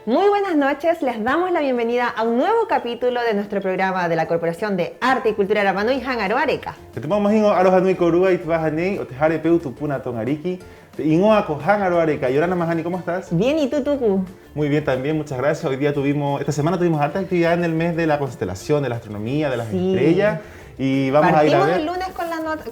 Muy buenas noches, les damos la bienvenida a un nuevo capítulo de nuestro programa de la Corporación de Arte y Cultura Rapanui Hangaro Areca. Te tomamos ingo Arohanui Korua y Tbahanei o Tejare Peu Tupuna Tongariki. Ingoa con Hangaro Areca. Yorana Mahani, ¿cómo estás? Bien, ¿y tú, Tuku? Muy bien también, muchas gracias. Hoy día esta semana tuvimos harta actividad en el mes de la constelación, de la astronomía, de las estrellas. Y vamos a ir a ver el lunes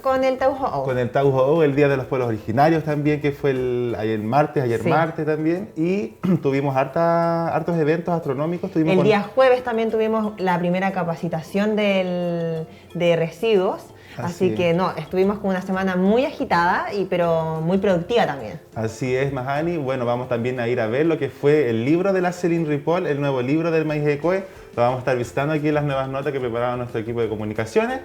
con el Tauho'ou. Con el Tauho'ou, el Día de los Pueblos Originarios también, que fue ayer martes también. Y tuvimos hartos eventos astronómicos. El día jueves también tuvimos la primera capacitación de residuos. Así que estuvimos con una semana muy agitada, pero muy productiva también. Así es, Mahani. Bueno, vamos también a ir a ver lo que fue el libro de la Céline Ripoll, el nuevo libro del Maíz Ecoe. Lo vamos a estar visitando aquí en las nuevas notas que preparaba nuestro equipo de comunicaciones.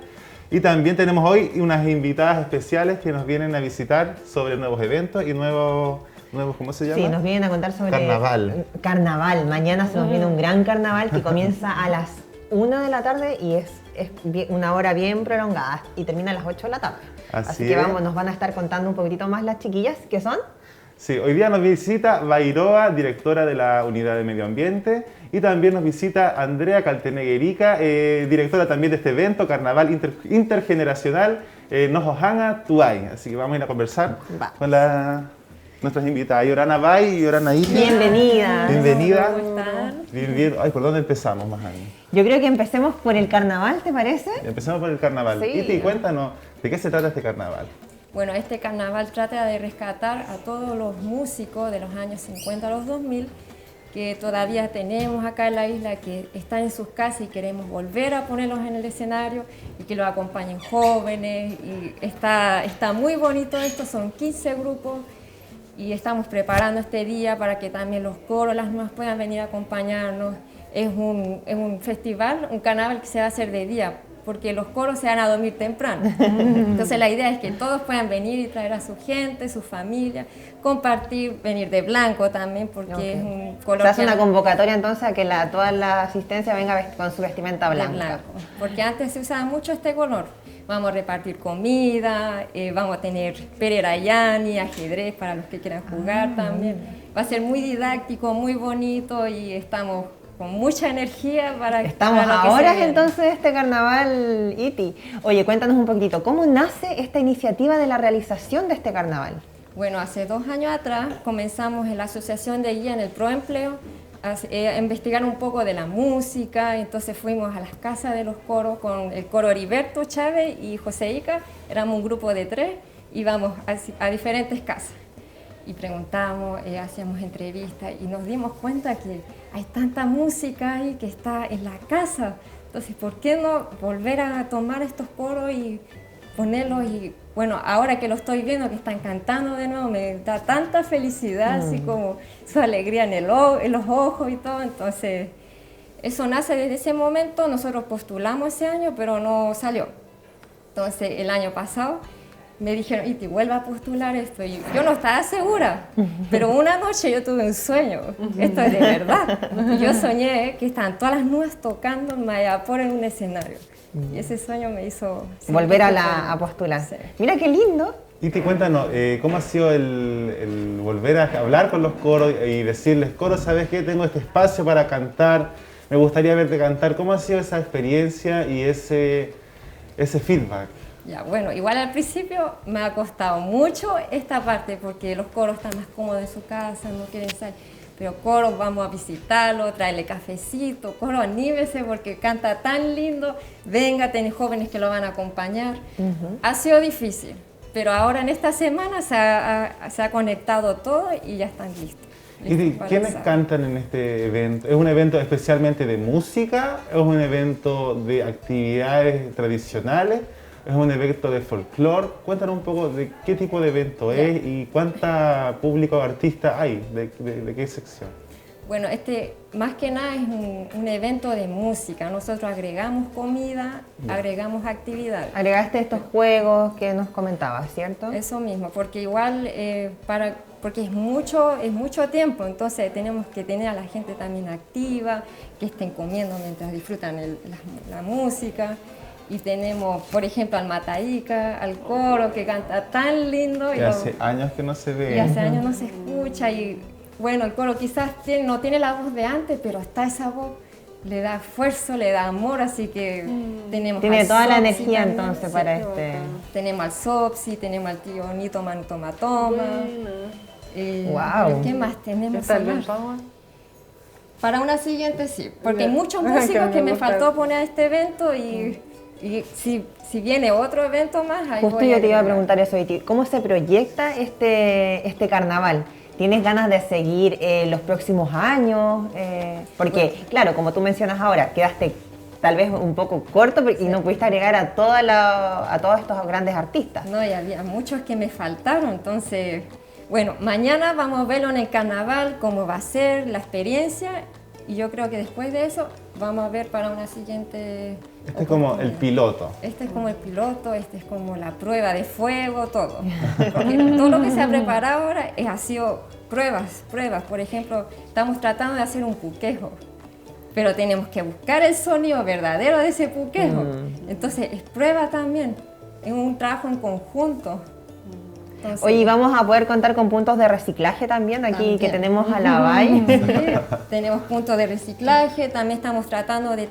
Y también tenemos hoy unas invitadas especiales que nos vienen a visitar sobre nuevos eventos y nuevos ¿cómo se llama? Sí, nos vienen a contar sobre carnaval. Carnaval. Mañana se nos viene un gran carnaval que comienza a las 1 de la tarde y es una hora bien prolongada y termina a las 8 de la tarde. Así que nos van a estar contando un poquitito más las chiquillas, ¿qué son? Sí, hoy día nos visita Bairoa, directora de la Unidad de Medio Ambiente, y también nos visita Andrea Calteneguerica, directora también de este evento, Carnaval Intergeneracional Nojohanga Tuay. Así que vamos a ir a conversar con nuestras invitadas, Yorana Bay y Yorana Iti. Bienvenida. Bienvenida. ¿Cómo están? Bien. Ay, ¿por dónde empezamos, Mahani? Yo creo que empecemos por el carnaval, ¿te parece? Empecemos por el carnaval. Sí. Iti, cuéntanos, ¿de qué se trata este carnaval? Bueno, este carnaval trata de rescatar a todos los músicos de los años 50 a los 2000 que todavía tenemos acá en la isla, que están en sus casas y queremos volver a ponerlos en el escenario y que los acompañen jóvenes. Y está muy bonito esto, son 15 grupos y estamos preparando este día para que también los coros, las nuevas puedan venir a acompañarnos. Es un festival, un carnaval que se va a hacer de día, porque los coros se van a dormir temprano. Entonces la idea es que todos puedan venir y traer a su gente, su familia, compartir, venir de blanco también, porque es un color... Se hace una convocatoria entonces a que toda la asistencia venga con su vestimenta blanca. Porque antes se usaba mucho este color. Vamos a repartir comida, vamos a tener pererayani, ajedrez para los que quieran jugar también. Va a ser muy didáctico, muy bonito y estamos con mucha energía para... Estamos ahora entonces de este carnaval, Iti. Oye, cuéntanos un poquitito, ¿cómo nace esta iniciativa de la realización de este carnaval? Bueno, hace 2 años atrás comenzamos en la Asociación de Guía en el Proempleo a investigar un poco de la música, entonces fuimos a las casas de los coros con el coro Heriberto Chávez y José Ica, éramos un grupo de 3, íbamos a diferentes casas y preguntamos, hacíamos entrevistas y nos dimos cuenta que hay tanta música ahí que está en la casa, entonces ¿por qué no volver a tomar estos coros y ponerlos? Y bueno, ahora que lo estoy viendo que están cantando de nuevo, me da tanta felicidad, así como su alegría en los ojos y todo, entonces eso nace desde ese momento. Nosotros postulamos ese año, pero no salió. Entonces el año pasado me dijeron, Iti, vuelva a postular esto. Y yo no estaba segura, pero una noche yo tuve un sueño, esto es de verdad. Yo soñé que estaban todas las nubes tocando en Mayapor en un escenario. Y ese sueño me hizo... volver a postular. Sí. Mira qué lindo. Iti, cuéntanos, ¿cómo ha sido el volver a hablar con los coros y decirles, coros, ¿sabes qué? Tengo este espacio para cantar, me gustaría verte cantar. ¿Cómo ha sido esa experiencia y ese feedback? Ya, bueno, igual al principio me ha costado mucho esta parte porque los coros están más cómodos en su casa, no quieren salir. Pero coros, vamos a visitarlo, traerle cafecito, coro, anímese porque canta tan lindo, venga, tiene jóvenes que lo van a acompañar. Ha sido difícil, pero ahora en esta semana se ha conectado todo y ya están listos. ¿Y quiénes cantan en este evento? ¿Es un evento especialmente de música? ¿Es un evento de actividades tradicionales? ¿Es un evento de folclore? Cuéntanos un poco de qué tipo de evento es y cuánta público o artista hay, de qué sección. Bueno, más que nada es un evento de música. Nosotros agregamos comida, agregamos actividades. Agregaste estos juegos que nos comentabas, ¿cierto? Eso mismo, porque igual porque es mucho tiempo, entonces tenemos que tener a la gente también activa, que estén comiendo mientras disfrutan la música. Y tenemos, por ejemplo, al Mataica, al coro que canta tan lindo. Y hace años que no se ve. Y hace años no se escucha y bueno, el coro quizás no tiene la voz de antes, pero está esa voz, le da esfuerzo, le da amor, así que tenemos Tiene toda la Sopsi energía también, entonces sí, para este... Tenemos al Sopsi, tenemos al tío Nito Manu Toma Toma. Wow. ¿Qué más tenemos? ¿Está el Ben Power? Para una siguiente sí, porque Ya. hay muchos músicos que me gusta. faltó poner a este evento y si viene otro evento más, ahí Justo voy yo te iba a agregar. preguntar eso de ti. ¿Cómo se proyecta este carnaval? ¿Tienes ganas de seguir los próximos años? Porque, claro, como tú mencionas ahora, quedaste tal vez un poco corto y no pudiste agregar a todos estos grandes artistas. No, y había muchos que me faltaron, entonces, bueno, mañana vamos a verlo en el carnaval, cómo va a ser, la experiencia, y yo creo que después de eso vamos a ver para una siguiente... Este es como el piloto. Este es como el piloto, este es como la prueba de fuego, todo. Porque todo lo que se ha preparado ahora ha sido pruebas. Por ejemplo, estamos tratando de hacer un puquejo, pero tenemos que buscar el sonido verdadero de ese puquejo. Entonces, es prueba también, es un trabajo en conjunto. Entonces, Oye, ¿y vamos a poder contar con puntos de reciclaje también aquí También. que tenemos a la Bay? sí, tenemos puntos de reciclaje, también estamos tratando de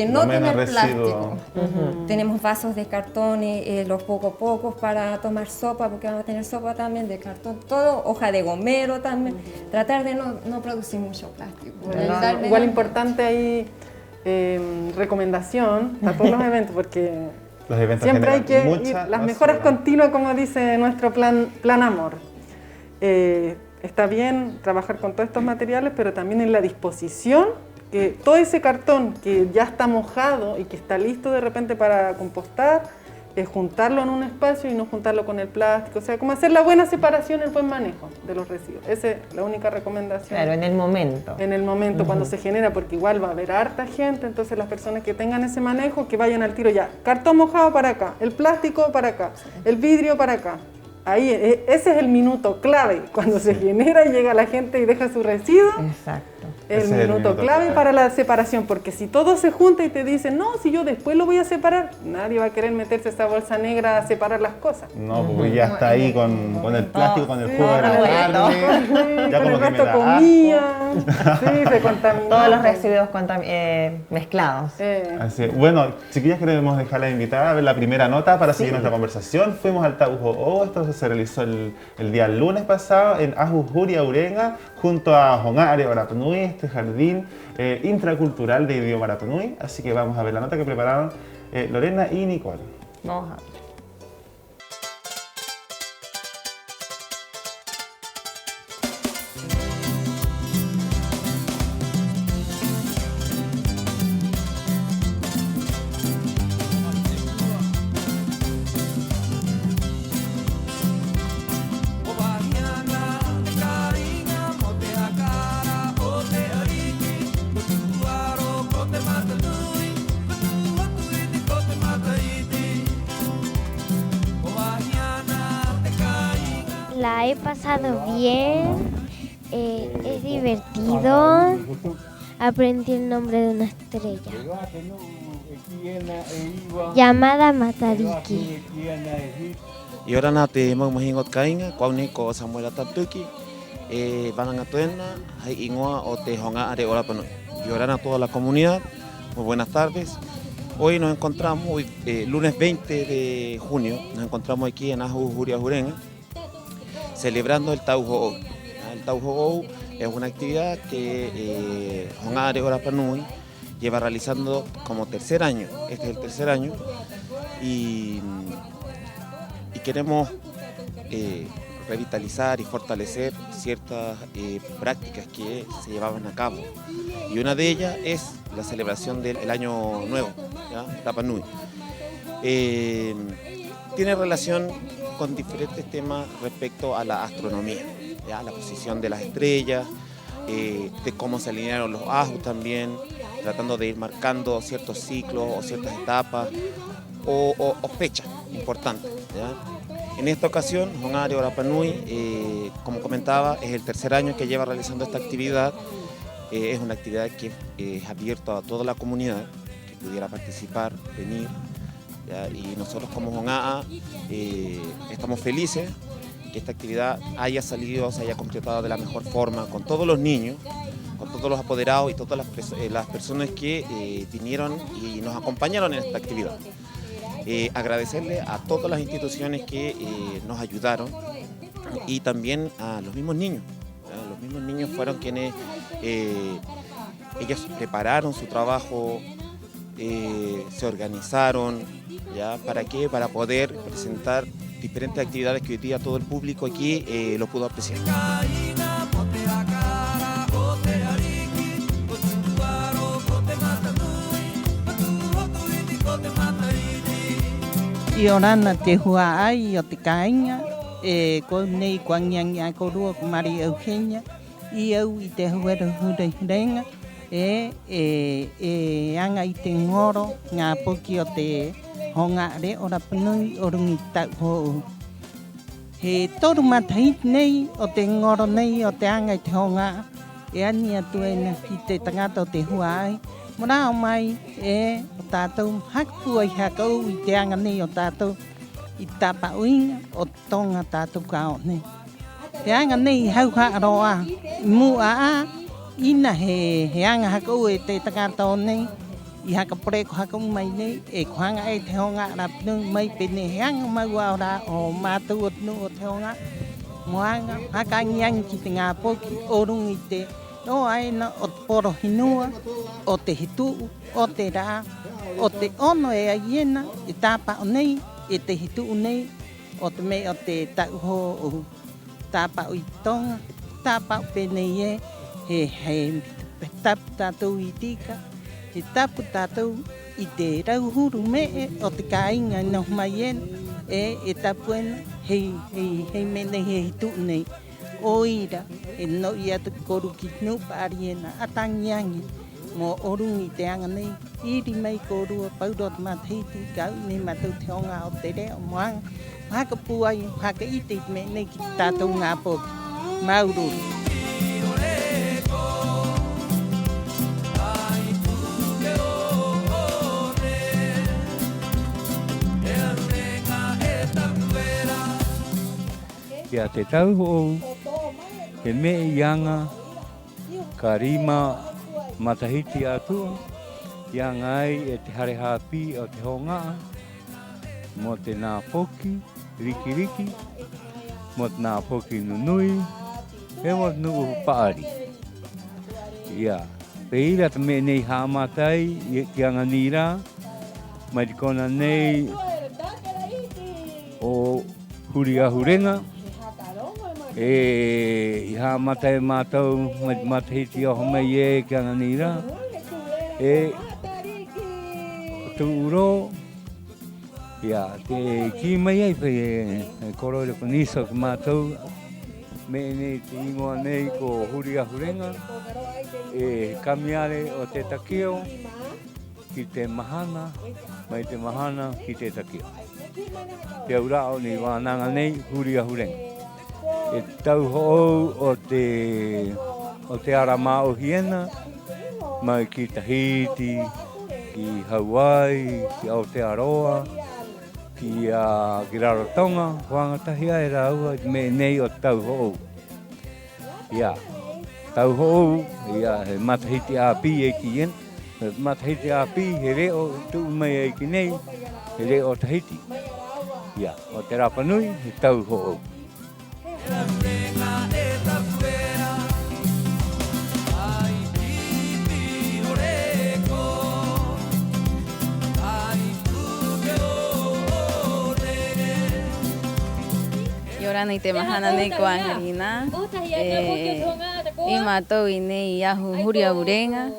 no Lo menos tener residuo. plástico. Tenemos vasos de cartón, los pocos para tomar sopa, porque vamos a tener sopa también de cartón, todo, hoja de gomero también. Tratar de no producir mucho plástico. Ayudarle Igual a- importante ahí, recomendación a todos los eventos, porque Los eventos siempre hay que generan ir, mucha las mejoras basura. continuas, como dice nuestro plan amor. Está bien trabajar con todos estos materiales, pero también en la disposición, que todo ese cartón que ya está mojado y que está listo de repente para compostar, juntarlo en un espacio y no juntarlo con el plástico. O sea, como hacer la buena separación, el buen manejo de los residuos. Esa es la única recomendación. Claro, en el momento. En el momento cuando se genera, porque igual va a haber harta gente, entonces las personas que tengan ese manejo, que vayan al tiro ya, cartón mojado para acá, el plástico para acá, el vidrio para acá. Ahí, ese es el minuto clave, cuando se genera y llega la gente y deja su residuo, Exacto. el Ese es el minuto minuto clave clave. para la separación, porque si todo se junta y te dicen, no, si yo después lo voy a separar, nadie va a querer meterse esa bolsa negra a separar las cosas. No, porque ya está ahí con el plástico, con el jugo de la todo, carne. Ya Con como el que me resto da comía, sí, se contaminó. Todos los residuos mezclados. Así es. Bueno, chiquillas, queremos dejar la invitada a ver la primera nota para seguir nuestra conversación. Fuimos al Taujo, esto se realizó el día lunes pasado en Ajujuri, Aurenga, junto a Jongare Barapanui, este jardín intracultural de idioma Barapanui. Así que vamos a ver la nota que prepararon Lorena y Nicole. Vamos a ver. La he pasado bien, es divertido, aprendí el nombre de una estrella llamada Matariki. Yorana te magmahingot kainga, kwauni ko Samuel Atatuki, Banang Atuena, Hai Ingoa o te Honga Are Orapanui. Yorana a toda la comunidad, muy buenas tardes. Hoy nos encontramos, lunes 20 de junio, nos encontramos aquí en Ajujuri, Ajurenga, celebrando el Taujo. El Taujo es una actividad que Honga Are Orapanui lleva realizando como tercer año. Este es el tercer año y queremos revitalizar y fortalecer ciertas prácticas que se llevaban a cabo. Y una de ellas es la celebración del Año Nuevo, ¿ya? Rapa Nui. Tiene relación con diferentes temas respecto a la astronomía, ¿ya? La posición de las estrellas, de cómo se alinearon los ajus también, tratando de ir marcando ciertos ciclos o ciertas etapas o fechas importantes, ¿ya? En esta ocasión, Jongare Orapanui, como comentaba, es el tercer año que lleva realizando esta actividad. Es una actividad que es abierta a toda la comunidad que pudiera participar, venir, ¿ya? Y nosotros como Jongaa estamos felices que esta actividad haya salido, se haya completado de la mejor forma, con todos los niños, con todos los apoderados y todas las personas que vinieron y nos acompañaron en esta actividad. Agradecerle a todas las instituciones que nos ayudaron y también a los mismos niños. Los mismos niños fueron quienes ellos prepararon su trabajo, se organizaron, ¿ya? ¿Para qué? Para poder presentar diferentes actividades que hoy día todo el público aquí lo pudo apreciar. I orana te hua ai o te kainga, ko nei kuangiang ia ko rua ko Maria Eugenia, I au I te huera hurenga, anga I te ngoro, ngā poki o te hongare o Rapanui o rungi tau hou. He toru matahit nei o te ngoro nei o te anga I te honga, ani atu ena ki te tangata o te hua ai, mora o mai o tātou haku ai hakau I te anga nei o tātou I tapa uinga o tonga tātou kao nei. Te anga nei hau haaroa I mua a ina he anga hakau e te tangata o nei I haka poreko hakau mai nei ko hanga e te honga Rapanui mai pene he anga maua ora o mātou o tunu o te honga moanga haka ngiangi ki te ngā poki o rungi te o aina o te poro hinua, o te hitu, o te rā, o te ono e aiena, e tāpa o nei, e te hitu nei, o te mei o te tauho o tāpa o I tonga, tāpa o penei he tapu tātou I tika, he tapu tātou I te rauhuru me o te kāinga no mai e tapu ena, hei menei he hitu nei. O ira, e no I atu koru ki nupa ariena, atangiangi, mo orungi te anga nei, iri mai korua, pauro te matahiti, kau nei matau te honga o te reo moanga, haka puai, haka ite me nei ki tātou ngā poki, maururu. Kia te tau hou, he me ianga, ka rima matahiti atua, ianga ai e te hare hapi o te hongaa, mo te nā poki, riki, mo te nā poki nunui, e mo te nuu paari. Ia, peira te me nei hāmatai, ki anga nira, mai te kona nei o huriahurenga, I hāmatai mātou mai matahiti o homei ki anga nira, tu uro, ia, te ki mai ai pe koro le koniso ki mātou, me nei te ingoa nei ko huriahurenga, kamiare o te takio, ki te mahana, mai te mahana ki te takio. Te aurao ni wānanga nei huriahurenga. E tau ho'ou o te arama o hiena, mai ki Tahiti, ki Hawaii, ki Aotearoa, ki Rarotonga, whangatahi ai raua, me nei o tau ho'ou. Ia, tau ho'ou, ia, he matahiti api e ki ien, he matahiti api, he reo tu mai e ki nei, he reo Tahiti. Ia, o te Rapanui, he tau ho'ou. Yorana I te mahana nei ko Angelina, I mātou I nei ahu huriahurenga,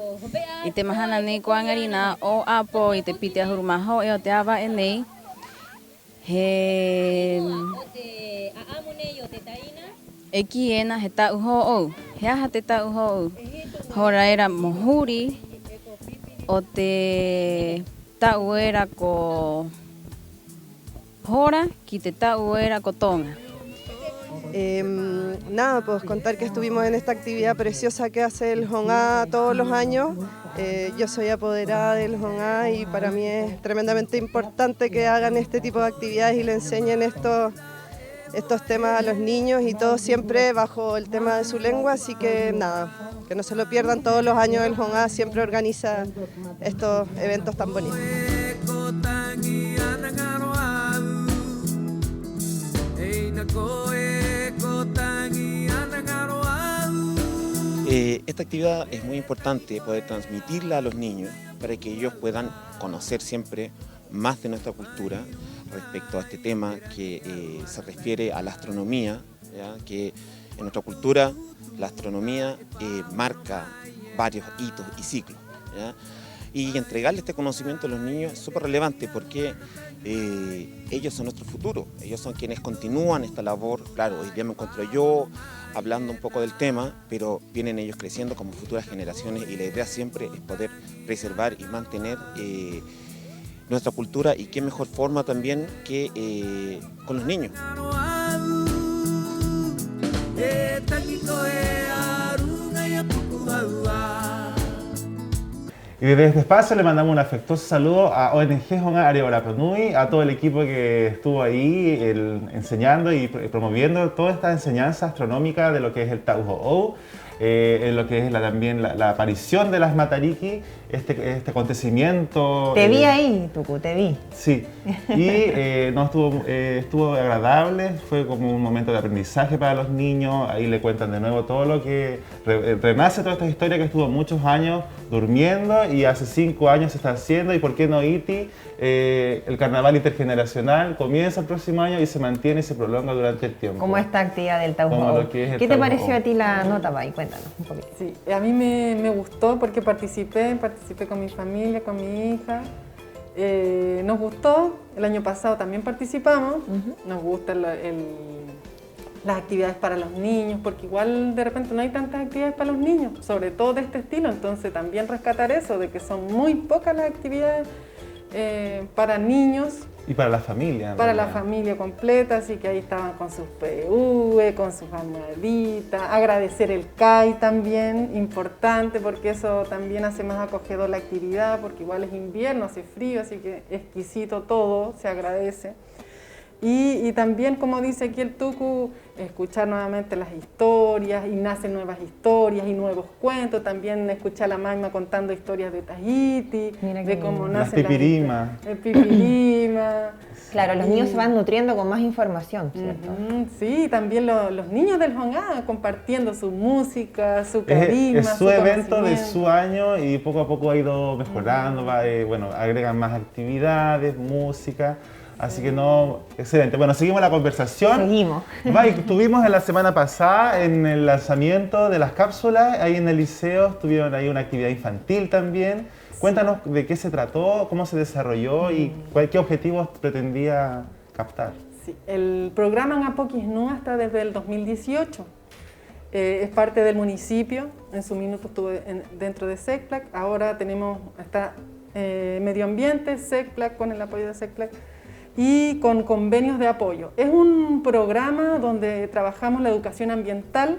I te mahana nei ko Angelina o apo I te pite ahuru maho e o te awa e nei, he e ki ena he tau ho'ou, he aha te tau ho'ou, hora era mohuri o te tau era ko hora ki te tau era ko tonga. Nada, pues contar que estuvimos en esta actividad preciosa que hace el Hongá todos los años. Yo soy apoderada del Hongá y para mí es tremendamente importante que hagan este tipo de actividades y le enseñen estos estos temas a los niños y todo siempre bajo el tema de su lengua, así que nada, que no se lo pierdan. Todos los años el Hongá siempre organiza estos eventos tan bonitos. Esta actividad es muy importante poder transmitirla a los niños para que ellos puedan conocer siempre más de nuestra cultura respecto a este tema que se refiere a la astronomía, ¿ya? Que en nuestra cultura la astronomía marca varios hitos y ciclos, ¿ya? Y entregarle este conocimiento a los niños es súper relevante porque ellos son nuestro futuro, ellos son quienes continúan esta labor. Claro, hoy día me encuentro yo hablando un poco del tema, pero vienen ellos creciendo como futuras generaciones y la idea siempre es poder preservar y mantener nuestra cultura, y qué mejor forma también que con los niños. Y desde este espacio le mandamos un afectuoso saludo a ONG Hongá Área Ora Panui, a todo el equipo que estuvo ahí enseñando y promoviendo toda esta enseñanza astronómica de lo que es el Tau Ho'ou, en lo que es también la aparición de las Matariki, este acontecimiento. Te vi ahí, Tucu, te vi. Sí, y no, estuvo agradable, fue como un momento de aprendizaje para los niños. Ahí le cuentan de nuevo todo lo que renace toda esta historia que estuvo muchos años durmiendo y hace 5 años se está haciendo. Y por qué no Iti, el carnaval intergeneracional comienza el próximo año y se mantiene y se prolonga durante el tiempo. Como esta actividad del Tau Ho'ou. ¿Qué te pareció a ti la nota, Bai? Cuéntanos un poquito. Sí, a mí me gustó porque participé con mi familia, con mi hija. Nos gustó, el año pasado también participamos. Nos gustan las actividades para los niños, porque igual de repente no hay tantas actividades para los niños, sobre todo de este estilo. Entonces también rescatar eso, de que son muy pocas las actividades para niños. Y para la familia. Para la familia completa, así que ahí estaban con sus PV, con sus almohaditas. Agradecer el CAI también, importante, porque eso también hace más acogedor la actividad, porque igual es invierno, hace frío, así que exquisito todo, se agradece. Y también, como dice aquí el Tucu, escuchar nuevamente las historias, y nacen nuevas historias y nuevos cuentos. También escuchar a la Magma contando historias de Tahiti, de cómo nacen las pipirimas. El pipirima. Claro, los niños se van nutriendo con más información, ¿cierto? Sí, también los niños del Hongá compartiendo su música, su carisma, es su evento de su año y poco a poco ha ido mejorando, bueno, agregan más actividades, música. Así que no, excelente. Bueno, seguimos la conversación. Seguimos. Estuvimos en la semana pasada en el lanzamiento de las cápsulas, ahí en el liceo, tuvieron ahí una actividad infantil también. Cuéntanos de qué se trató, cómo se desarrolló y qué objetivos pretendía captar. Sí, el programa Ngapokisnúa está desde el 2018. Es parte del municipio, en su minuto estuve dentro de SECPLAC, ahora está Medio Ambiente, SECPLAC, con el apoyo de SECPLAC, y con convenios de apoyo. Es un programa donde trabajamos la educación ambiental,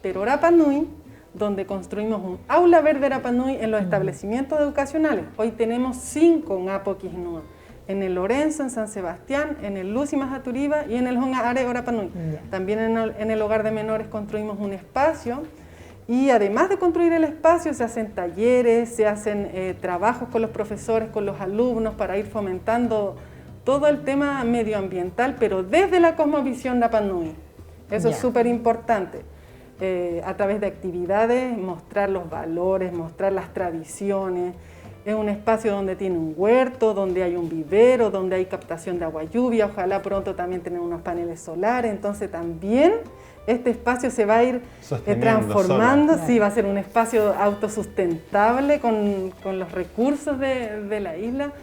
pero Rapa Nui, donde construimos un aula verde Rapa Nui en los establecimientos educacionales. Hoy tenemos 5 Ngapokisnúa, en el Lorenzo, en San Sebastián, en el Lucy Majaturiba y en el Hongá Área Rapa Nui. También en el hogar de menores construimos un espacio. Y además de construir el espacio, se hacen talleres, se hacen trabajos con los profesores, con los alumnos, para ir fomentando todo el tema medioambiental, pero desde la cosmovisión Rapa Nui. Eso es súper importante. A través de actividades, mostrar los valores, mostrar las tradiciones. Es un espacio donde tiene un huerto, donde hay un vivero, donde hay captación de agua lluvia. Ojalá pronto también tener unos paneles solares. Entonces también este espacio se va a ir transformando. Sí, va a ser un espacio autosustentable con los recursos de la isla.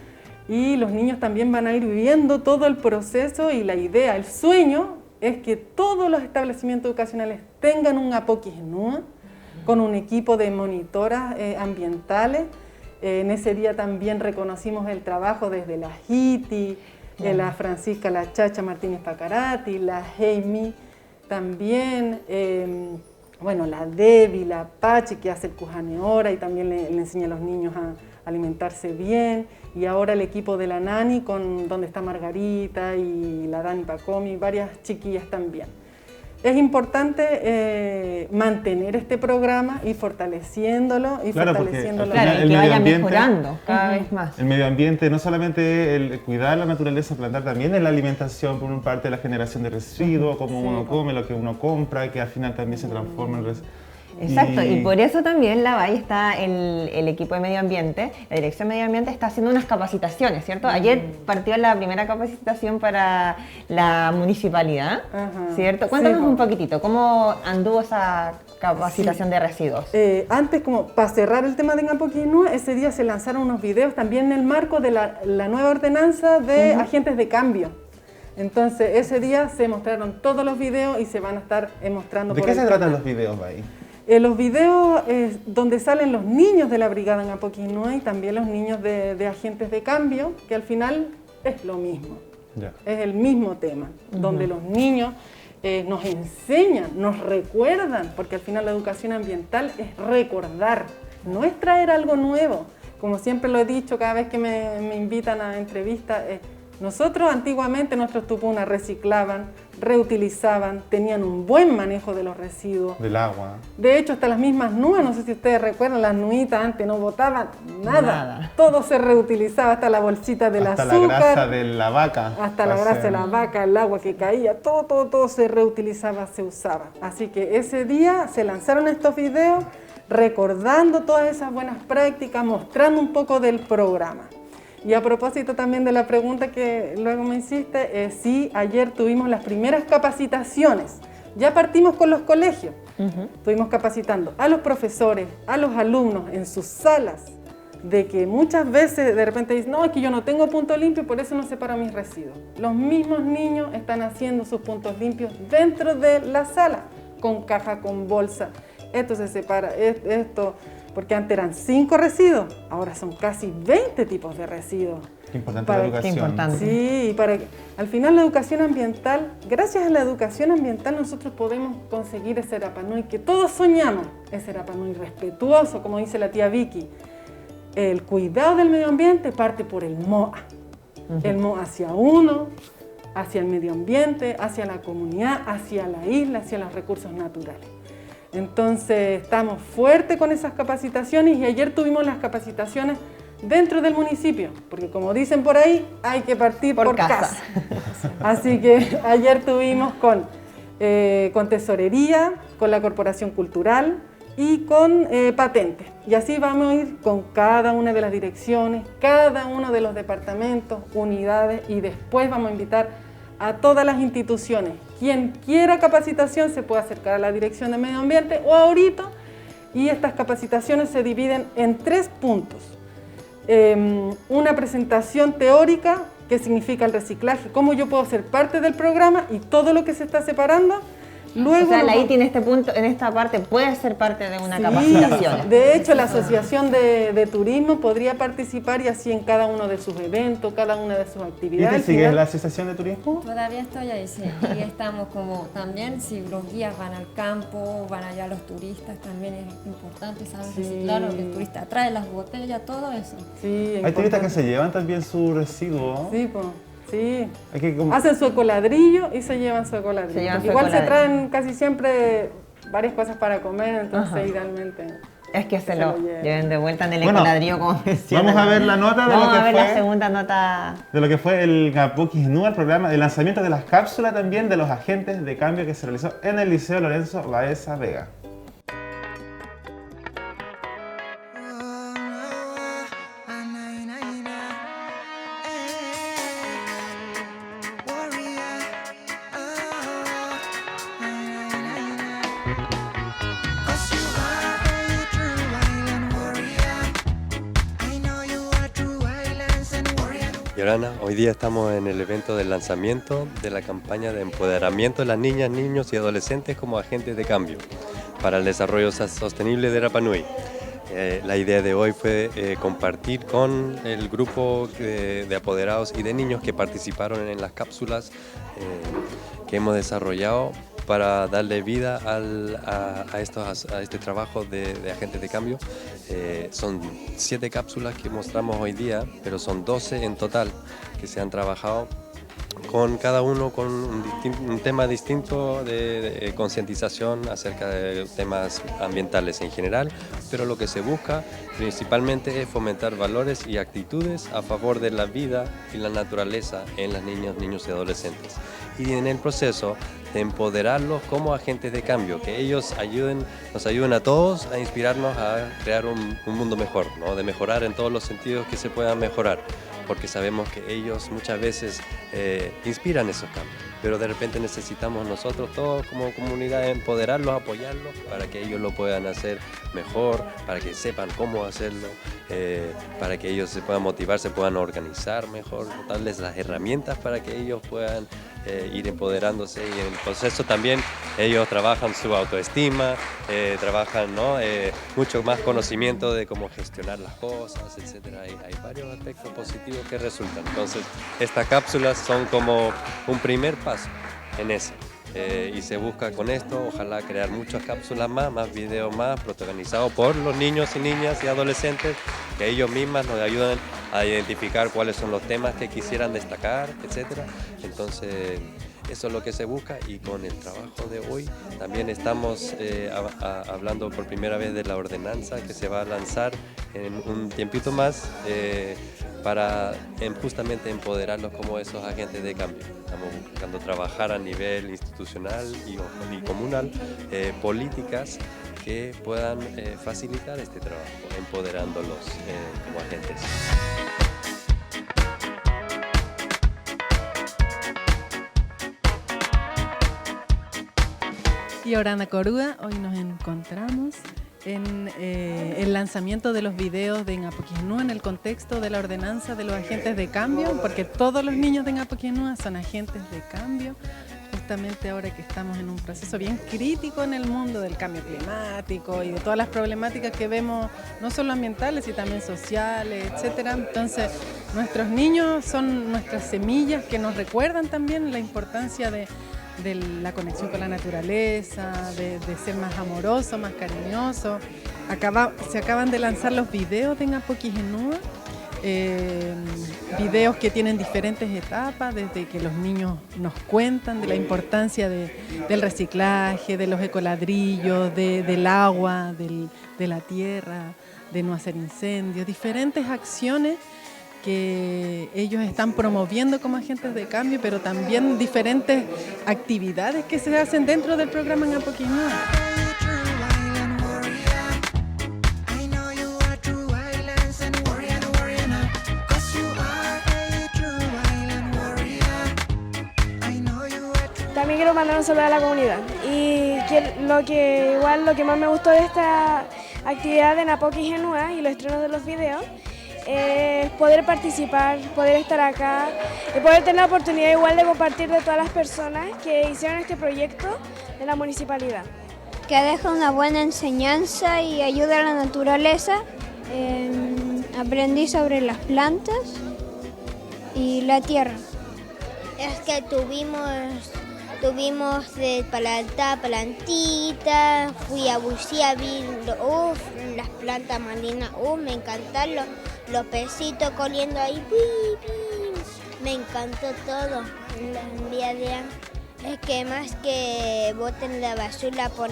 Y los niños también van a ir viviendo todo el proceso, y la idea, el sueño, es que todos los establecimientos educacionales tengan un Ngapokisnúa con un equipo de monitoras ambientales. En ese día también reconocimos el trabajo desde la Hiti, la Francisca La Chacha Martínez Pacarati, la Heimi también, bueno, la Debbie, la Pachi, que hace el Cujaneora y también le enseña a los niños a alimentarse bien. Y ahora el equipo de la Nani, donde está Margarita y la Dani Pacomi, varias chiquillas también. Es importante mantener este programa y fortaleciéndolo y fortaleciéndolo. Claro, y que vaya mejorando cada vez más. El medio ambiente, no solamente el cuidar la naturaleza, plantar también en la alimentación, por una parte la generación de residuos, cómo uno come, lo que uno compra, que al final también se transforma en residuos. Exacto, y por eso también la VAI está el equipo de medio ambiente, la Dirección de Medio Ambiente está haciendo unas capacitaciones, ¿cierto? Ayer partió la primera capacitación para la municipalidad, ¿cierto? Cuéntanos un poquitito, ¿cómo anduvo esa capacitación de residuos? Antes, como para cerrar el tema de Ngapoquinúa, ese día se lanzaron unos videos también en el marco de la nueva ordenanza de agentes de cambio. Entonces, ese día se mostraron todos los videos y se van a estar mostrando. ¿De qué se tratan los videos, VAI? Los videos donde salen los niños de la brigada Ngapoquinúa y también los niños de agentes de cambio, que al final es lo mismo, es el mismo tema, donde los niños nos enseñan, nos recuerdan, porque al final la educación ambiental es recordar, no es traer algo nuevo. Como siempre lo he dicho cada vez que me invitan a entrevistas, nosotros antiguamente nuestros tupunas reciclaban, reutilizaban, tenían un buen manejo de los residuos. Del agua. De hecho, hasta las mismas nuas, no sé si ustedes recuerdan, las nuitas antes no botaban nada. Todo se reutilizaba, hasta la bolsita del azúcar. Hasta la grasa de la vaca. Hasta la grasa de la vaca, el agua que caía, todo se reutilizaba, se usaba. Así que ese día se lanzaron estos videos recordando todas esas buenas prácticas, mostrando un poco del programa. Y a propósito también de la pregunta que luego me hiciste, sí, ayer tuvimos las primeras capacitaciones. Ya partimos con los colegios. Estuvimos capacitando a los profesores, a los alumnos en sus salas, de que muchas veces de repente dicen, no, es que yo no tengo punto limpio y por eso no separo mis residuos. Los mismos niños están haciendo sus puntos limpios dentro de la sala, con caja, con bolsa. Esto se separa, porque antes eran 5 residuos, ahora son casi 20 tipos de residuos. Qué importante la educación. Qué importante. Sí, al final la educación ambiental, gracias a la educación ambiental nosotros podemos conseguir ese Rapa Nui que todos soñamos, ese Rapa Nui respetuoso, como dice la tía Vicky. El cuidado del medio ambiente parte por el MOA. El MOA hacia uno, hacia el medio ambiente, hacia la comunidad, hacia la isla, hacia los recursos naturales. Entonces estamos fuertes con esas capacitaciones y ayer tuvimos las capacitaciones dentro del municipio, porque como dicen por ahí, hay que partir por casa. Así que ayer tuvimos con tesorería, con la Corporación Cultural y con patentes. Y así vamos a ir con cada una de las direcciones, cada uno de los departamentos, unidades y después vamos a invitar a todas las instituciones. Quien quiera capacitación se puede acercar a la Dirección de Medio Ambiente o ahorita, y estas capacitaciones se dividen en 3 puntos. Una presentación teórica, que significa el reciclaje, cómo yo puedo ser parte del programa y todo lo que se está separando. Luego, o sea, la ITI en este punto, en esta parte, puede ser parte de una capacitación. De hecho, la Asociación de Turismo podría participar y así en cada uno de sus eventos, cada una de sus actividades. ¿Y te sigues la Asociación de Turismo? Todavía estoy ahí, sí. Y estamos como también, si los guías van al campo, van allá los turistas, también es importante saber reciclar, lo que el turista trae, las botellas, todo eso. Sí, hay turistas que se llevan también su residuo. Sí, pues. Sí, hacen su ecoladrillo y se llevan su ecoladrillo. Igual se traen casi siempre varias cosas para comer, entonces idealmente... Es que se lo lleven de vuelta en el ecoladrillo, como mencionan. Vamos a ver la nota de lo que fue... Vamos a ver la segunda nota... De lo que fue el Ngapoquinúa, el programa de lanzamiento de las cápsulas también de los agentes de cambio que se realizó en el Liceo Lorenzo Baeza Vega. Yorana, hoy día estamos en el evento del lanzamiento de la campaña de empoderamiento de las niñas, niños y adolescentes como agentes de cambio para el desarrollo sostenible de Rapa Nui. La idea de hoy fue compartir con el grupo de apoderados y de niños que participaron en las cápsulas que hemos desarrollado para darle vida a este trabajo de agentes de cambio. Son 7 cápsulas que mostramos hoy día, pero son 12 en total que se han trabajado con cada uno con un tema distinto de concientización acerca de temas ambientales en general, pero lo que se busca principalmente es fomentar valores y actitudes a favor de la vida y la naturaleza en las niñas, niños y adolescentes. Y en el proceso de empoderarlos como agentes de cambio, que ellos nos ayuden a todos a inspirarnos a crear un mundo mejor, ¿no? De mejorar en todos los sentidos que se puedan mejorar, porque sabemos que ellos muchas veces inspiran esos cambios, pero de repente necesitamos nosotros todos como comunidad empoderarlos, apoyarlos para que ellos lo puedan hacer mejor, para que sepan cómo hacerlo, para que ellos se puedan motivar, se puedan organizar mejor, darles las herramientas para que ellos puedan ir empoderándose, y en el proceso también ellos trabajan su autoestima, trabajan, ¿no? Mucho más conocimiento de cómo gestionar las cosas, etc. Hay varios aspectos positivos que resultan. Entonces, estas cápsulas son como un primer paso en eso. Y se busca con esto, ojalá crear muchas cápsulas más videos más, protagonizados por los niños y niñas y adolescentes, que ellos mismas nos ayudan a identificar cuáles son los temas que quisieran destacar, etc. Entonces, eso es lo que se busca, y con el trabajo de hoy también estamos hablando por primera vez de la ordenanza que se va a lanzar en un tiempito más para justamente empoderarlos como esos agentes de cambio. Estamos buscando trabajar a nivel institucional y comunal políticas que puedan facilitar este trabajo, empoderándolos como agentes. Y Orana Coruda, hoy nos encontramos en el lanzamiento de los videos de Ngapuquinúa en el contexto de la ordenanza de los agentes de cambio, porque todos los niños de Ngapuquinúa son agentes de cambio, justamente ahora que estamos en un proceso bien crítico en el mundo del cambio climático y de todas las problemáticas que vemos, no solo ambientales, sino también sociales, etc. Entonces, nuestros niños son nuestras semillas que nos recuerdan también la importancia de la conexión con la naturaleza, de ser más amoroso, más cariñoso. Se acaban de lanzar los videos de Ngapuquinúa, videos que tienen diferentes etapas, desde que los niños nos cuentan de la importancia del reciclaje, de los ecoladrillos, del agua, de la tierra, de no hacer incendios, diferentes acciones que ellos están promoviendo como agentes de cambio, pero también diferentes actividades que se hacen dentro del programa Ngapuquinúa. También quiero mandar un saludo a la comunidad, y lo que más me gustó de esta actividad de Ngapuquinúa y los estrenos de los videos poder participar, poder estar acá, y poder tener la oportunidad igual de compartir de todas las personas que hicieron este proyecto de la municipalidad. Que deja una buena enseñanza y ayuda a la naturaleza. Aprendí sobre las plantas y la tierra. Es que tuvimos de plantitas, fui a bucear, vi las plantas marinas, me encantaron los pesitos corriendo ahí, me encantó todo. Es que más que boten la basura por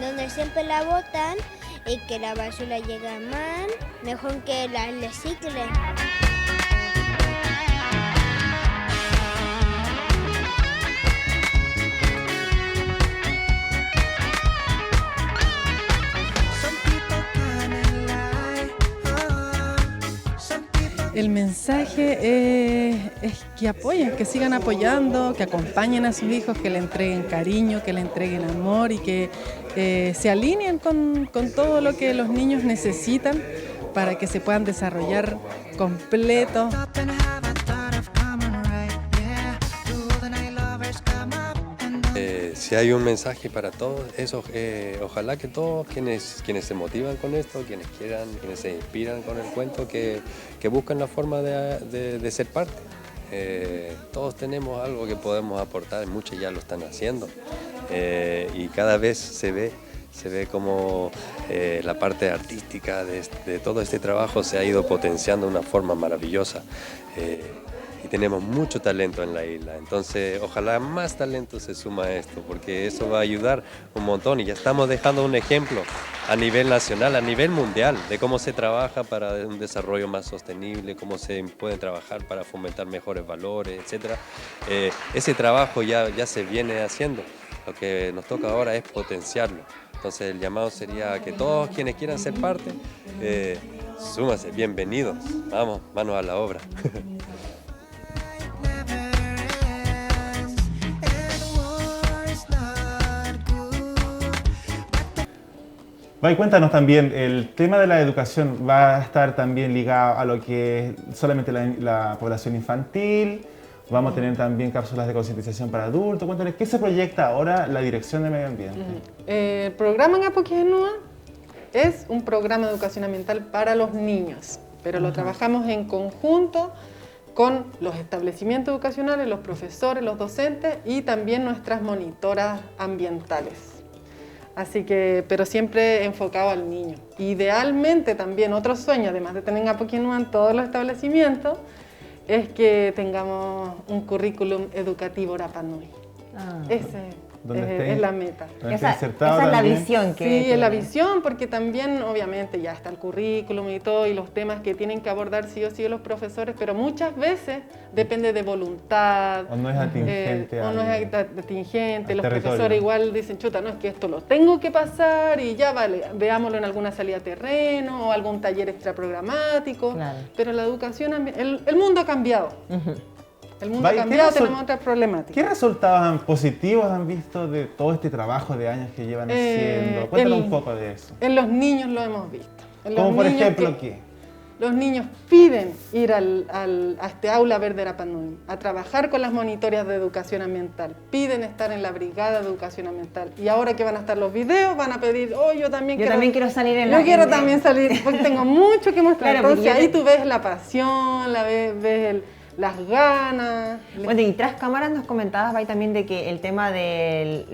donde siempre la botan, y que la basura llega mal, mejor que la reciclen. El mensaje es que apoyen, que sigan apoyando, que acompañen a sus hijos, que le entreguen cariño, que le entreguen amor, y que se alineen con todo lo que los niños necesitan para que se puedan desarrollar completos. Si hay un mensaje para todos, eso, ojalá que todos quienes se motivan con esto, quienes se inspiran con el cuento, que busquen la forma de ser parte. Todos tenemos algo que podemos aportar, muchos ya lo están haciendo. y cada vez se ve como la parte artística de todo este trabajo se ha ido potenciando de una forma maravillosa. Y tenemos mucho talento en la isla, entonces ojalá más talento se suma a esto, porque eso va a ayudar un montón y ya estamos dejando un ejemplo a nivel nacional, a nivel mundial, de cómo se trabaja para un desarrollo más sostenible, cómo se puede trabajar para fomentar mejores valores, etc. Ese trabajo ya se viene haciendo, lo que nos toca ahora es potenciarlo. Entonces el llamado sería que todos quienes quieran ser parte, súmase, bienvenidos, vamos, manos a la obra. Va, y cuéntanos también, el tema de la educación va a estar también ligado a lo que es solamente la población infantil, vamos a tener también cápsulas de concientización para adultos. Cuéntanos, ¿qué se proyecta ahora la Dirección de Medio Ambiente? El programa en Apoquikenua es un programa de educación ambiental para los niños, pero lo trabajamos en conjunto con los establecimientos educacionales, los profesores, los docentes y también nuestras monitoras ambientales. Así que, pero siempre enfocado al niño. Idealmente también otro sueño, además de tener en Apoquikenua en todos los establecimientos, es que tengamos un currículum educativo Rapa Nui. Ese es la meta. Esa es la visión que sí, es la visión, porque también obviamente ya está el currículum y todo, y los temas que tienen que abordar sí o sí los profesores, pero muchas veces depende de voluntad. O no es atingente. O no es atingente. Los profesores igual dicen, chuta, no, es que esto lo tengo que pasar y ya vale, veámoslo en alguna salida a terreno o algún taller extraprogramático. Claro. Pero la educación, el mundo ha cambiado. El mundo ha cambiado, tenemos otras problemáticas. ¿Qué resultados positivos han visto de todo este trabajo de años que llevan haciendo? Cuéntanos un poco de eso. En los niños lo hemos visto. ¿Cómo por ejemplo qué? Los niños piden ir a este aula verde Rapa Nui, a trabajar con las monitoras de educación ambiental, piden estar en la brigada de educación ambiental. Y ahora que van a estar los videos, van a pedir, yo también quiero salir en la... Yo quiero también salir, porque tengo mucho que mostrar. Claro, entonces ahí tú ves la pasión, ves las ganas. Bueno, y tras cámaras nos comentabas, Bay, también de que el tema del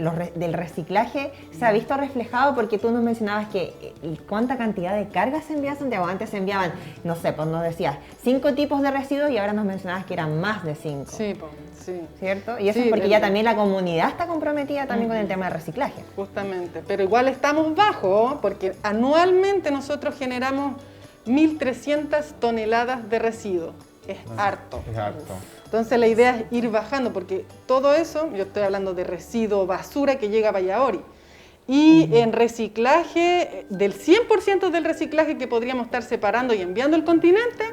reciclaje se ha visto reflejado, porque tú nos mencionabas que cuánta cantidad de cargas se envía a Santiago. Antes se enviaban, no sé, pues nos decías 5 tipos de residuos y ahora nos mencionabas que eran más de 5. Sí, pues, sí. ¿Cierto? Y eso es porque ya también la comunidad está comprometida también con el tema de reciclaje. Justamente, pero igual estamos bajo, porque anualmente nosotros generamos 1.300 toneladas de residuos. Es harto. Es harto. Entonces la idea es ir bajando, porque todo eso, yo estoy hablando de residuo, basura que llega a Bayaori. Y en reciclaje, del 100% del reciclaje que podríamos estar separando y enviando al continente,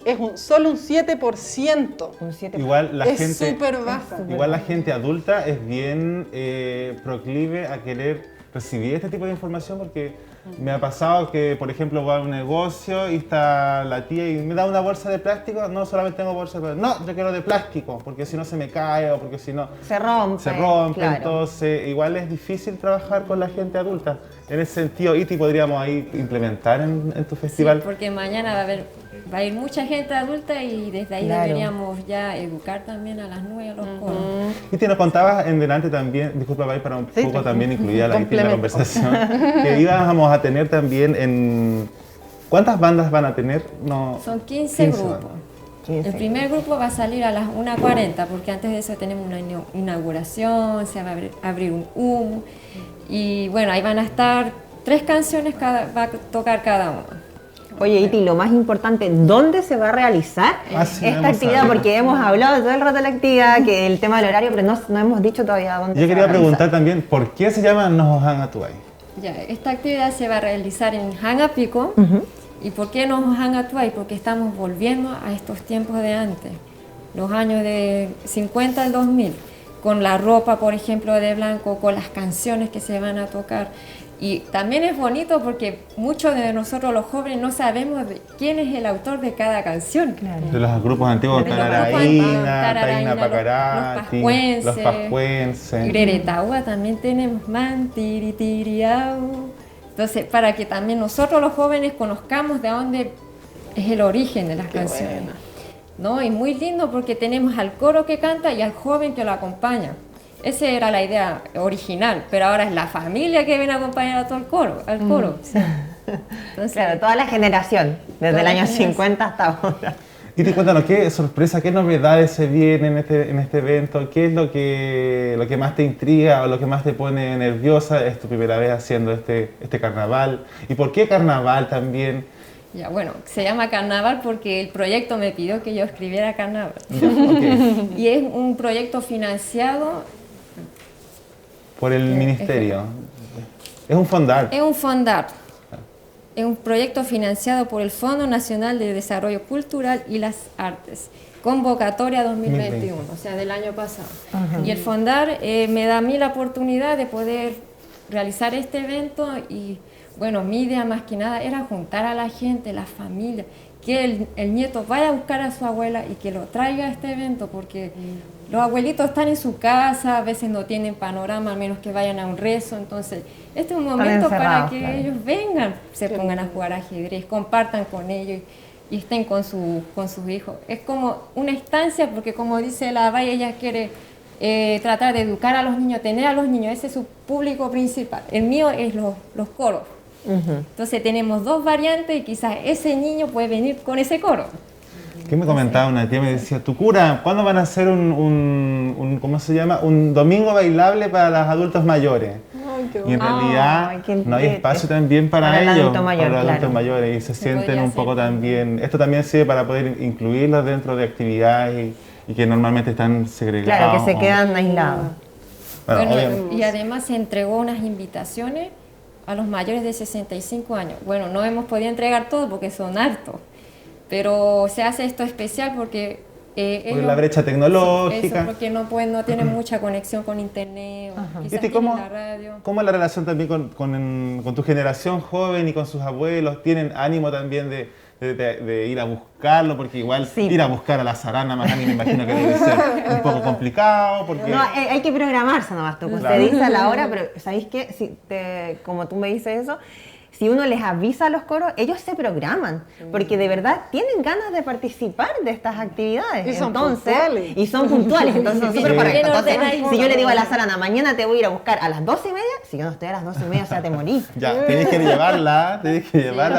es solo un 7%. Igual la es súper baja. Igual la gente adulta es bien proclive a querer recibir este tipo de información, porque me ha pasado que, por ejemplo, voy a un negocio y está la tía y me da una bolsa de plástico. No, solamente tengo bolsa de plástico. No, yo quiero de plástico, porque si no se me cae o porque si no... Se rompe. Claro. Entonces, igual es difícil trabajar con la gente adulta. En ese sentido, Iti, podríamos ahí implementar en tu festival. Sí, porque mañana va a ir mucha gente adulta y desde ahí deberíamos ya educar también a las nuevas y a los coros. Iti, nos contabas en delante también, disculpa, para un poco también incluida la Iti en la conversación, que íbamos a tener también ¿cuántas bandas van a tener? No, son 15 grupos. 15. El primer grupo va a salir a las 1:40, porque antes de eso tenemos una inauguración, se va a abrir un humo. Y bueno, ahí van a estar 3 canciones, va a tocar cada uno. Oye, Iti, lo más importante, ¿dónde se va a realizar esta actividad? Porque hemos hablado todo el rato de la actividad, que el tema del horario, pero no hemos dicho todavía dónde Yo se va a realizar. quería preguntar también, ¿por qué se llama Nojohan Atuay? Ya, esta actividad se va a realizar en Hangapico. ¿Y por qué Nojohan Atuay? Porque estamos volviendo a estos tiempos de antes, los años de 50 al 2000, con la ropa, por ejemplo, de blanco, con las canciones que se van a tocar. Y también es bonito porque muchos de nosotros los jóvenes no sabemos quién es el autor de cada canción. Claro. De los grupos antiguos, Tararaína, Taina Pacarati, los Pascuenses. Greretahua también tenemos Mantiritiriau. Entonces, para que también nosotros los jóvenes conozcamos de dónde es el origen de las canciones. Bueno. ¿No? Y muy lindo porque tenemos al coro que canta y al joven que lo acompaña. Esa era la idea original, pero ahora es la familia que viene a acompañar a todo el coro, al coro. Entonces, claro, toda la generación, desde el año 50 hasta ahora. Y cuéntanos, ¿qué sorpresa, qué novedades se vienen en este evento? ¿Qué es lo que más te intriga o lo que más te pone nerviosa? Es tu primera vez haciendo este carnaval. ¿Y por qué carnaval también? Ya, bueno, se llama carnaval porque el proyecto me pidió que yo escribiera carnaval. Ya, okay. Y es un proyecto financiado por el ministerio. Es un fondar. Es un fondar. Es un proyecto financiado por el Fondo Nacional de Desarrollo Cultural y las Artes. Convocatoria 2021, o sea, del año pasado. Y el fondar me da a mí la oportunidad de poder realizar este evento y, bueno, mi idea más que nada era juntar a la gente, la familia, que el nieto vaya a buscar a su abuela y que lo traiga a este evento, porque los abuelitos están en su casa, a veces no tienen panorama, a menos que vayan a un rezo. Entonces, este es un momento para que ellos vengan, se pongan a jugar ajedrez, compartan con ellos y estén con sus hijos. Es como una estancia, porque como dice la Valle, ella quiere tratar de educar a los niños, tener a los niños, ese es su público principal. El mío es los coros. Entonces tenemos dos variantes y quizás ese niño puede venir con ese coro. ¿Qué me comentaba una tía? Me decía, tu cura, ¿cuándo van a hacer ¿cómo se llama? Un domingo bailable para los adultos mayores? Ay, qué y en realidad no hay espacio también para ellos, para los adultos mayores, y se sienten un poco también, esto también sirve para poder incluirlos dentro de actividades y que normalmente están segregados. Claro, que se quedan aislados. Bueno, y además se entregó unas invitaciones a los mayores de 65 años. Bueno, no hemos podido entregar todo porque son hartos, pero se hace esto especial porque por la brecha tecnológica. Eso, porque no tienen mucha conexión con internet, o quizás tienen la radio. ¿Cómo es la relación también con tu generación joven y con sus abuelos? ¿Tienen ánimo también de ir a buscarlo? Porque igual ir a buscar a la zarana, más me imagino que debe ser un poco complicado. Porque... No, hay que programarse nomás, tú. Claro. Te dice a la hora, pero ¿sabéis qué? Como tú me dices eso, si uno les avisa a los coros, ellos se programan, porque de verdad tienen ganas de participar de estas actividades. Y son puntuales. Y son puntuales, entonces son súper correctos. Entonces, si yo le digo a la Sarana, mañana te voy a ir a buscar a las 12:30, si yo no estoy a las 12:30, o sea, te morí. Ya, tienes que llevarla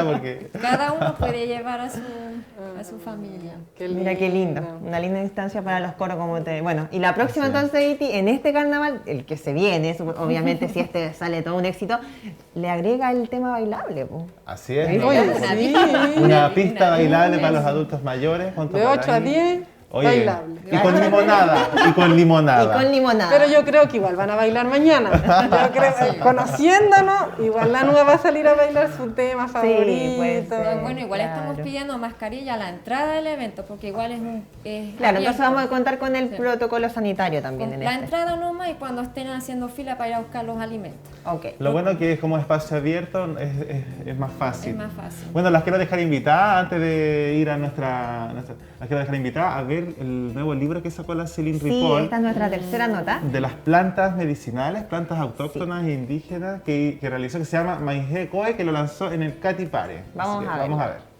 porque... Cada uno puede llevar a su familia. Mira qué lindo, una linda instancia para los coros como te... Bueno, y la próxima entonces, Iti, en este carnaval, el que se viene, obviamente si este sale todo un éxito, le agrega el tema bailable. Así es. Una pista bailable para los adultos mayores. De 8 a 10, bailable. Y con limonada. Y con limonada. Pero yo creo que igual van a bailar mañana. Yo creo, conociéndonos, igual la nueva va a salir a bailar su tema favorito. Bueno, igual estamos pidiendo mascarilla a la entrada del evento, porque igual es un... claro, entonces vamos a contar con el protocolo sanitario también. La entrada nomás y cuando estén haciendo fila para ir a buscar los alimentos. Lo bueno que es como espacio abierto, es más fácil. Es más fácil. Bueno, las quiero dejar invitadas antes de ir a las quiero dejar invitadas a ver el nuevo libro que sacó la Celine Ripoll. Sí, esta es nuestra tercera nota. De las plantas medicinales, plantas autóctonas e indígenas que realizó, que se llama Maijé Coe, que lo lanzó en el Cati Pare. Vamos a ver.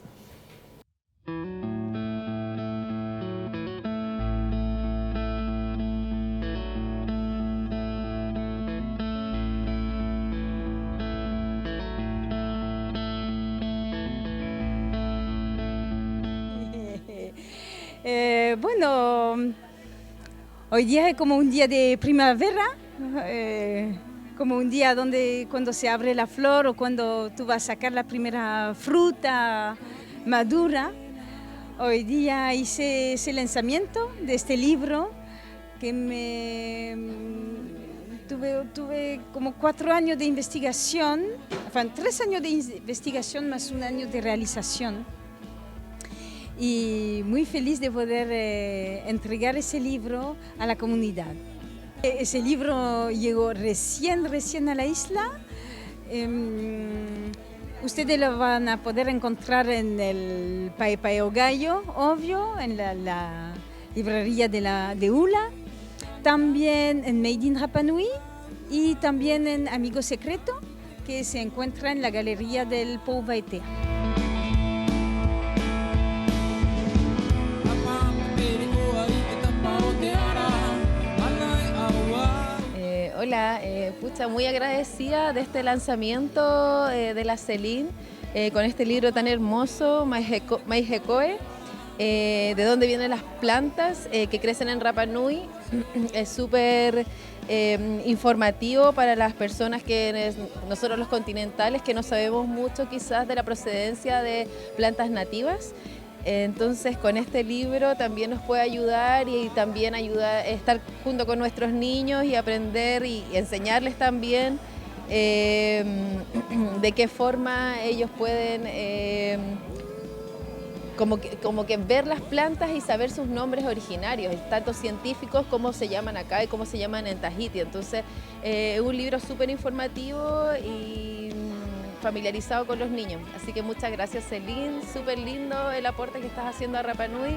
Bueno, hoy día es como un día de primavera, como un día cuando se abre la flor o cuando tú vas a sacar la primera fruta madura. Hoy día hice ese lanzamiento de este libro que tuve como 4 años de investigación, 3 años de investigación más 1 año de realización. Y muy feliz de poder entregar ese libro a la comunidad. Ese libro llegó recién a la isla. Ustedes lo van a poder encontrar en el Paepao Gallo, obvio, en la librería de ULA, también en Made in Rapa Nui y también en Amigo Secreto, que se encuentra en la galería del Pou Baetea. Hola, pucha, muy agradecida de este lanzamiento de la Celine con este libro tan hermoso, Maihecoe, de dónde vienen las plantas que crecen en Rapa Nui. Es súper informativo para las personas que nosotros los continentales que no sabemos mucho quizás de la procedencia de plantas nativas. Entonces con este libro también nos puede ayudar y también ayudar a estar junto con nuestros niños y aprender y enseñarles también de qué forma ellos pueden como que ver las plantas y saber sus nombres originarios, tanto científicos como se llaman acá y cómo se llaman en Tahiti. Entonces es un libro súper informativo y familiarizado con los niños. Así que muchas gracias, Celine, súper lindo el aporte que estás haciendo a Rapa Nui.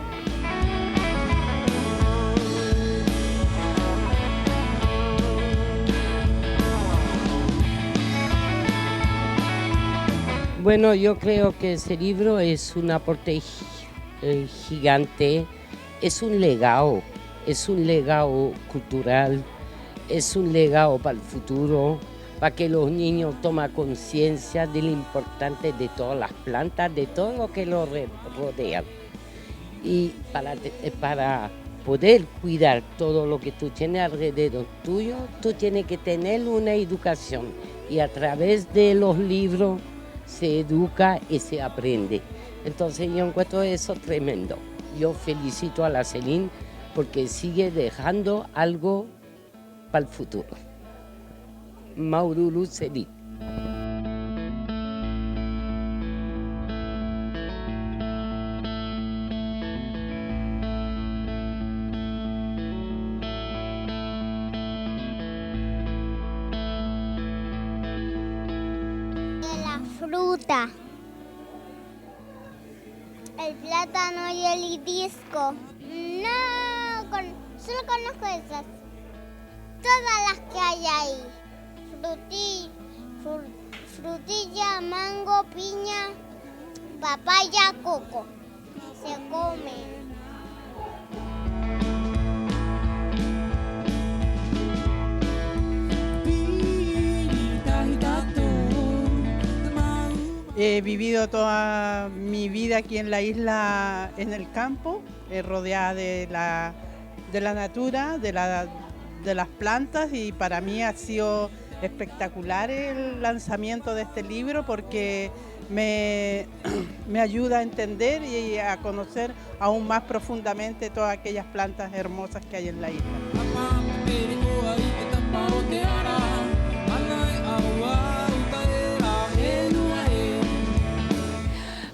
Bueno, yo creo que ese libro es un aporte gigante, es un legado cultural, es un legado para el futuro, para que los niños tomen conciencia de lo importante de todas las plantas, de todo lo que los rodea. Y para poder cuidar todo lo que tú tienes alrededor tuyo, tú tienes que tener una educación. Y a través de los libros se educa y se aprende. Entonces yo encuentro eso tremendo. Yo felicito a la Celine porque sigue dejando algo para el futuro. Maururu Celine. Fruta, el plátano y el hibisco. No, solo conozco esas. Todas las que hay ahí. Frutilla, mango, piña, papaya, coco. Se comen. He vivido toda mi vida aquí en la isla, en el campo, rodeada de la natura, de las plantas, y para mí ha sido espectacular el lanzamiento de este libro porque me ayuda a entender y a conocer aún más profundamente todas aquellas plantas hermosas que hay en la isla.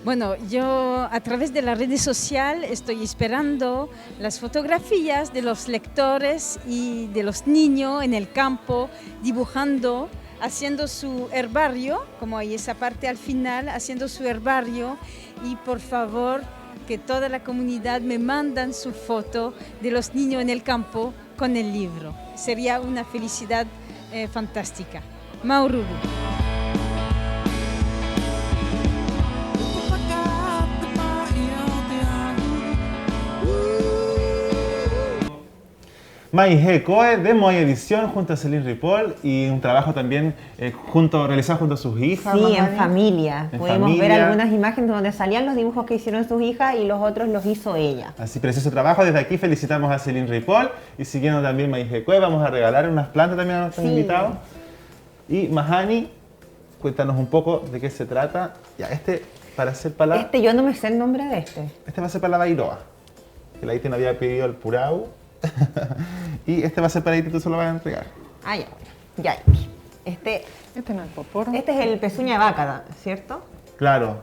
Bueno, yo a través de las redes sociales estoy esperando las fotografías de los lectores y de los niños en el campo dibujando, haciendo su herbario, como hay esa parte al final, haciendo su herbario, y por favor que toda la comunidad me mandan su foto de los niños en el campo con el libro. Sería una felicidad fantástica. Maururu. Maihecoe de Moai Edición junto a Celine Ripoll, y un trabajo también realizado junto a sus hijas. Sí, en familia. Pudimos ver algunas imágenes donde salían los dibujos que hicieron sus hijas y los otros los hizo ella. Así, precioso trabajo. Desde aquí felicitamos a Celine Ripoll y siguiendo también Maihecoe, vamos a regalar unas plantas también a nuestros invitados. Y Mahani, cuéntanos un poco de qué se trata. Ya, para hacer para la... yo no me sé el nombre de este. Este va a ser para la Bairoa, que la Iti nos había pedido el Purau. Y este va a ser para Iti, tú se lo vas a entregar. Ah, ya. Este no es poporo. Este es el pezuña de vaca, ¿cierto? Claro.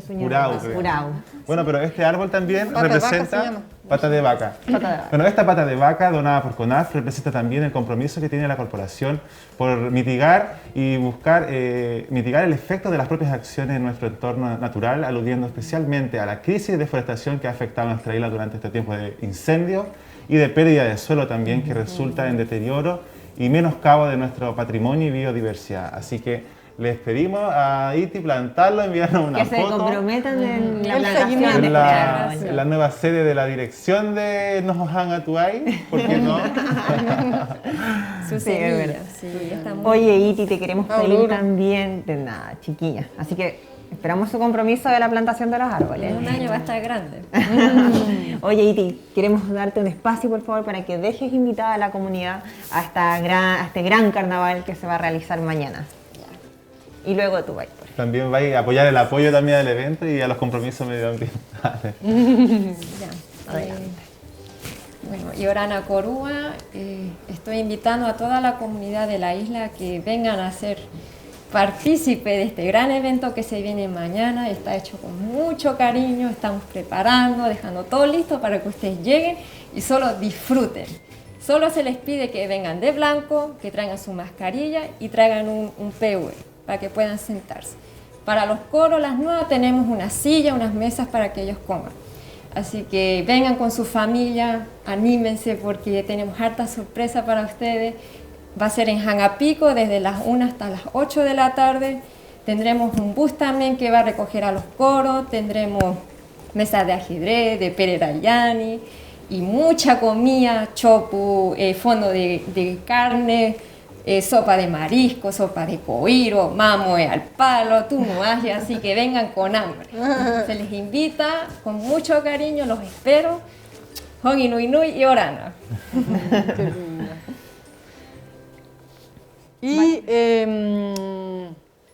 Purau. Bueno, pero este árbol también representa pata de vaca. Bueno, esta pata de vaca donada por CONAF representa también el compromiso que tiene la corporación por mitigar y buscar mitigar el efecto de las propias acciones en nuestro entorno natural, aludiendo especialmente a la crisis de deforestación que ha afectado a nuestra isla durante este tiempo de incendios y de pérdida de suelo también, que resulta en deterioro y menoscabo de nuestro patrimonio y biodiversidad. Así que les pedimos a Iti plantarlo, enviarnos una foto. Que se comprometan en la En plantación. la nueva sede de la dirección de Nojohan Atuay, ¿por qué no? Su semilla, sí, está muy Oye, Iti, te queremos pedir duro. también de nada, chiquilla. Así que esperamos su compromiso de la plantación de los árboles. En un año va a estar grande. Oye, Iti, queremos darte un espacio, por favor, para que dejes invitada a la comunidad a este gran carnaval que se va a realizar mañana. Y luego tú, vais. También vais a apoyar el apoyo también al evento y a los compromisos medioambientales. Bueno, y Orana Corúa, estoy invitando a toda la comunidad de la isla a que vengan a ser partícipe de este gran evento que se viene mañana. Está hecho con mucho cariño, estamos preparando, dejando todo listo para que ustedes lleguen y solo disfruten. Solo se les pide que vengan de blanco, que traigan su mascarilla y traigan un PV para que puedan sentarse. Para los coros, las nuevas, tenemos una silla, unas mesas para que ellos coman. Así que vengan con su familia, anímense porque tenemos harta sorpresa para ustedes. Va a ser en Jangapico desde las 1 hasta las 8 de la tarde. Tendremos un bus también que va a recoger a los coros. Tendremos mesas de ajedrez, de pererayani y mucha comida, chopu, fondo de carne, sopa de marisco, sopa de coiro, mamoe al palo, tumuaje, así que vengan con hambre. Se les invita con mucho cariño, los espero. Hongi Nui Nui y Orana. Y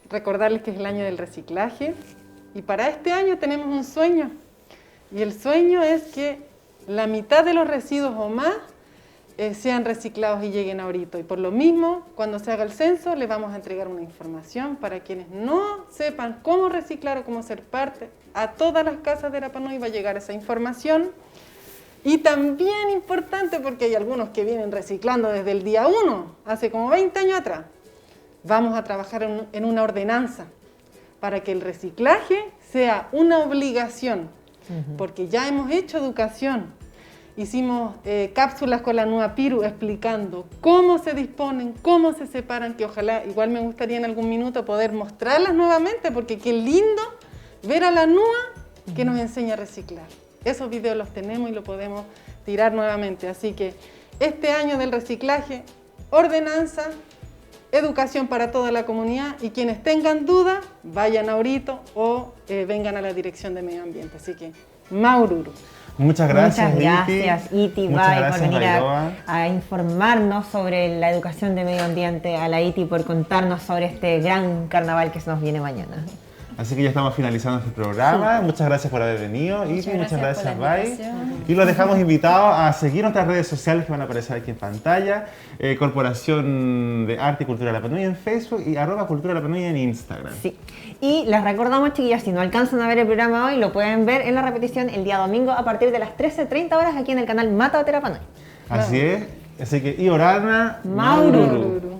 recordarles que es el año del reciclaje y para este año tenemos un sueño y el sueño es que la mitad de los residuos o más sean reciclados y lleguen a Orito. Y por lo mismo, cuando se haga el censo, les vamos a entregar una información para quienes no sepan cómo reciclar o cómo ser parte. A todas las casas de Rapa Nui va a llegar esa información. Y también importante, porque hay algunos que vienen reciclando desde el día 1, hace como 20 años atrás. Vamos a trabajar en una ordenanza para que el reciclaje sea una obligación, porque ya hemos hecho educación. Hicimos cápsulas con la Nua Piru explicando cómo se disponen, cómo se separan, que ojalá, igual me gustaría en algún minuto poder mostrarlas nuevamente, porque qué lindo ver a la Nua que nos enseña a reciclar. Esos videos los tenemos y lo podemos tirar nuevamente. Así que este año del reciclaje, ordenanza, educación para toda la comunidad y quienes tengan dudas, vayan a Orito o vengan a la Dirección de Medio Ambiente. Así que, Maururu. Muchas gracias, Iti, Bai, por venir a informarnos sobre la educación de medio ambiente, a la Iti por contarnos sobre este gran carnaval que se nos viene mañana. Así que ya estamos finalizando este programa. Sí. Muchas gracias por haber venido, Iti. Muchas gracias, Bai. Y los dejamos invitados a seguir nuestras redes sociales que van a aparecer aquí en pantalla. Corporación de Arte y Cultura Rapa Nui en Facebook y @Cultura Rapa Nui en Instagram. Sí. Y les recordamos, chiquillas, si no alcanzan a ver el programa hoy, lo pueden ver en la repetición el día domingo a partir de las 13:30 horas aquí en el canal Mata Rapa Nui. Así es. Así que, y Orana, Maururu.